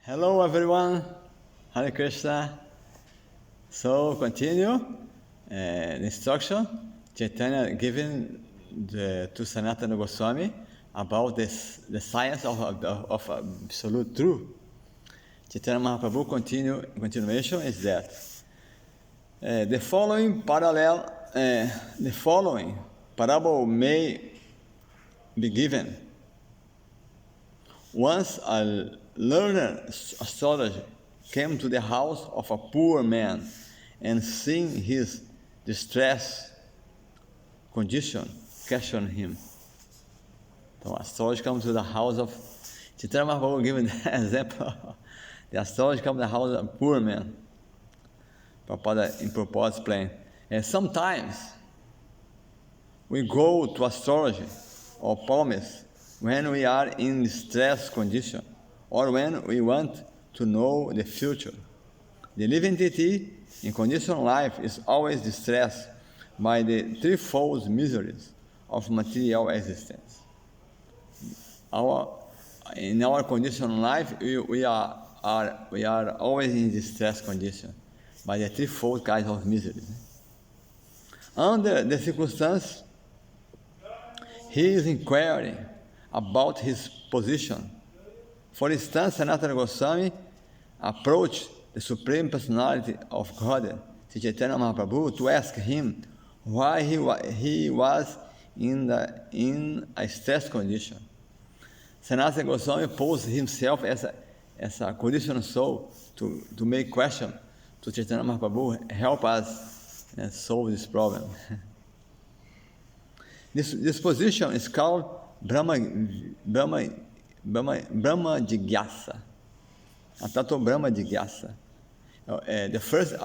Hello everyone, Hare Krishna. So continue the instruction Chaitanya given to Sanatana Goswami about the science of absolute truth. Chaitanya Mahaprabhu continuation is that the following parable may be given. Once a learned astrologer came to the house of a poor man and seeing his distress condition, questioned him. So astrologer comes to the house of Chaitanya Mahaprabhu giving the example. The astrologer comes to the house of a poor man. Prabhupada in purport explain. And sometimes we go to astrology or palmist when we are in stress condition or when we want to know the future. The living entity in conditional life is always distressed by the threefold miseries of material existence. In our conditional life, we are always in distress condition by the threefold kinds of miseries. Under the circumstance, he is inquiring about his position. For instance, Sanatana Goswami approached the Supreme Personality of Godhead, Sri Chaitanya Mahaprabhu, to ask him why he was in a stress condition. Sanatana Goswami posed himself as a conditioned soul to make question to Chaitanya Mahaprabhu, help us solve this problem. This position is called Brahma Jigyasa. Tato Brahma Jigyasa. The first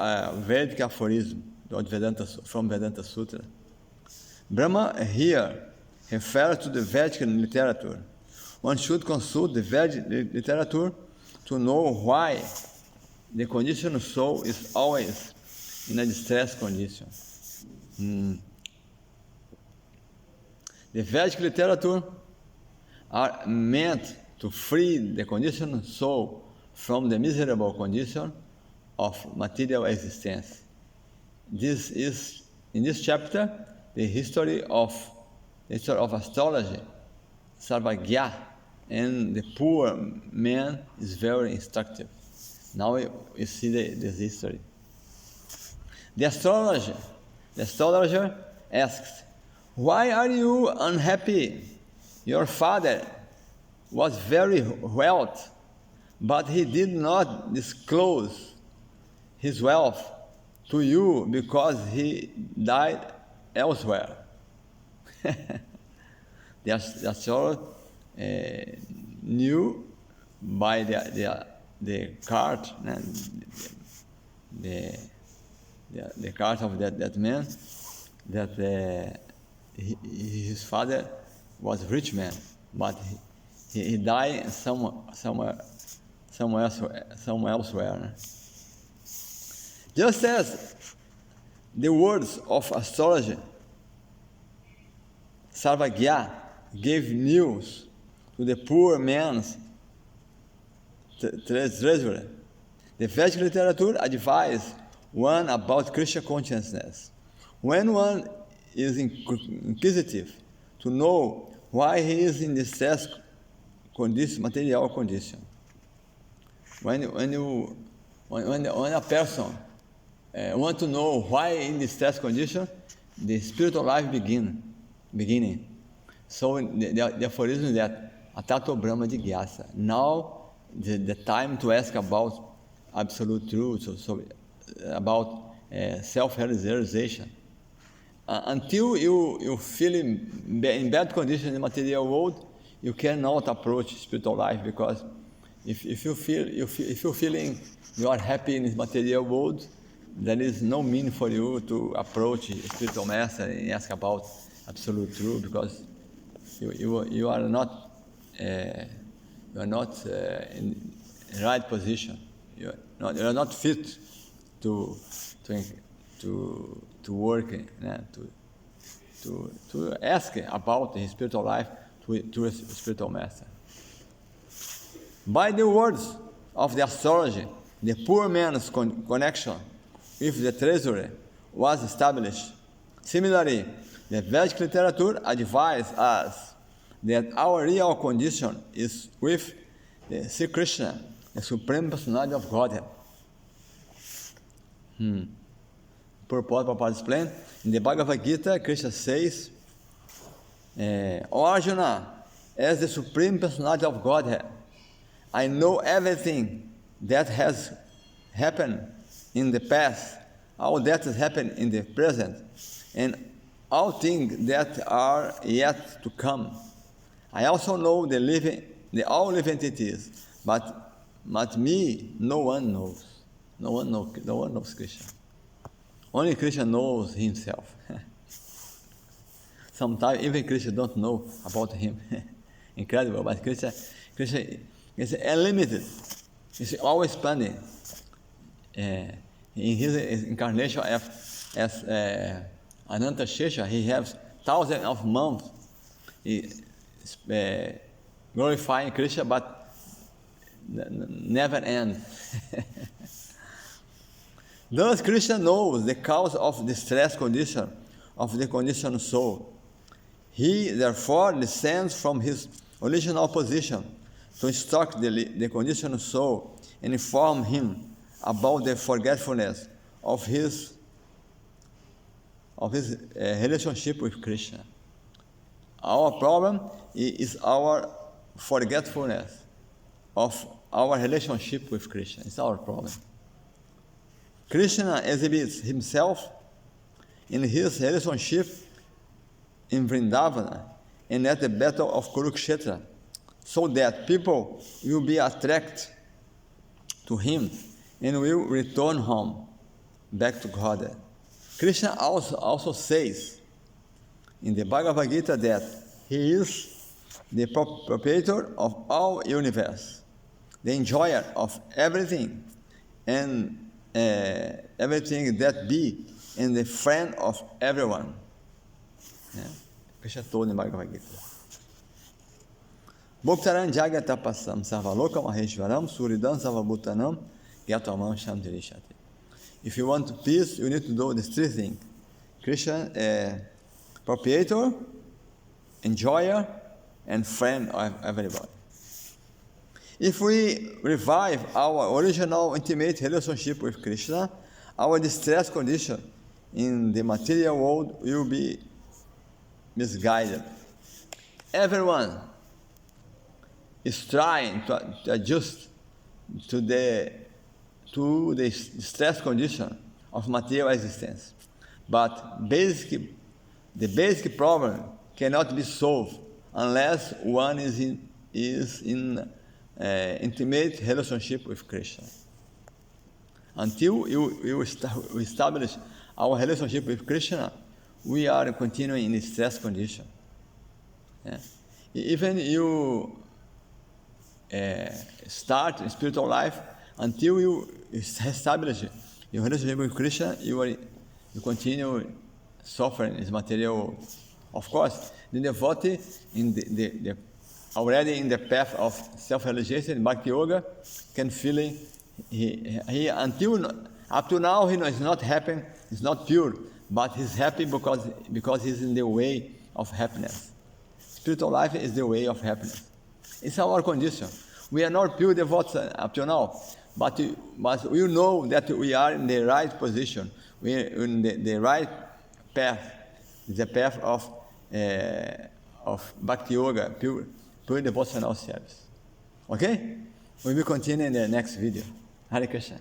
Vedic aphorism from Vedanta Sutra. Brahma here refers to the Vedic literature. One should consult the Vedic literature to know why the conditioned soul is always in a distressed condition. The Vedic literature are meant to free the conditioned soul from the miserable condition of material existence. This is, in this chapter, the history of astrology, Sarvagya, and the poor man is very instructive. Now we see this history. The astrologer asks, "Why are you unhappy? Your father was very wealthy, but he did not disclose his wealth to you because he died elsewhere." The astrologer knew by the card, the card of that man, that his father was a rich man, but he died somewhere elsewhere. Just as the words of astrology, Sarvagya gave news to the poor man's treasurer, the Vedic literature advises one about Krishna consciousness. When one is inquisitive to know why he is in distress condition, material condition. When a person want to know why in distress condition, the spiritual life beginning. So the aphorism is that Atato Brahma Jigyasa. Now the time to ask about absolute truth, so about self-realization. Until you feel in bad condition in the material world, you cannot approach spiritual life, because if you feeling you are happy in this material world, there is no meaning for you to approach a spiritual master and ask about absolute truth, because you are not in the right position. You are not fit to work, to ask about his spiritual life to a spiritual master. By the words of the astrology, the poor man's connection with the treasury was established. Similarly, the Vedic literature advises us that our real condition is with the Sri Krishna, the Supreme Personality of Godhead. Purport Prabhupada explained, in the Bhagavad Gita, Krishna says, O Arjuna, as the Supreme Personality of Godhead, I know everything that has happened in the past, all that has happened in the present, and all things that are yet to come. I also know the all living entities, but me, no one knows. No one knows Krishna. Only Krishna knows himself. Sometimes even Krishna don't know about him. Incredible, but Krishna is unlimited. He's always expanding. In his incarnation as Ananta Shesha, he has thousands of months glorifying Krishna, but never end. Thus, Krishna knows the cause of the stress condition of the conditioned soul. He, therefore, descends from his original position to instruct the conditioned soul and inform him about the forgetfulness of his relationship with Krishna. Our problem is our forgetfulness of our relationship with Krishna. It's our problem. Krishna exhibits himself in his relationship in Vrindavana and at the battle of Kurukshetra, so that people will be attracted to him and will return home, back to God. Krishna also says in the Bhagavad Gita that he is the proprietor of all universe, the enjoyer of everything and everything that be, and the friend of everyone. Krishna told in Bhagavad Gita. Bhuktaran jagatapasam sarvalokam aheshwaram suridam sarvabhutanam yatamam shantirishati. If you want peace, you need to do these three things. Krishna, proprietor, enjoyer, and friend of everybody. If we revive our original intimate relationship with Krishna, our distress condition in the material world will be misguided. Everyone is trying to adjust to the stress condition of material existence. But the basic problem cannot be solved unless one is in intimate relationship with Krishna. Until we establish our relationship with Krishna, we are continuing in the stress condition. Even you start in spiritual life, until you establish your relationship with Krishna, you continue suffering in this material world. Of course, the devotee already in the path of self-realization, Bhakti Yoga, can feel he up to now he is not happy, he's not pure, but he's happy because he's in the way of happiness. Spiritual life is the way of happiness. It's our condition. We are not pure devotees up to now, but we know that we are in the right position. We are in the right path, the path of Bhakti Yoga, pure devotional service. Okay? We will continue in the next video. Hare Krishna.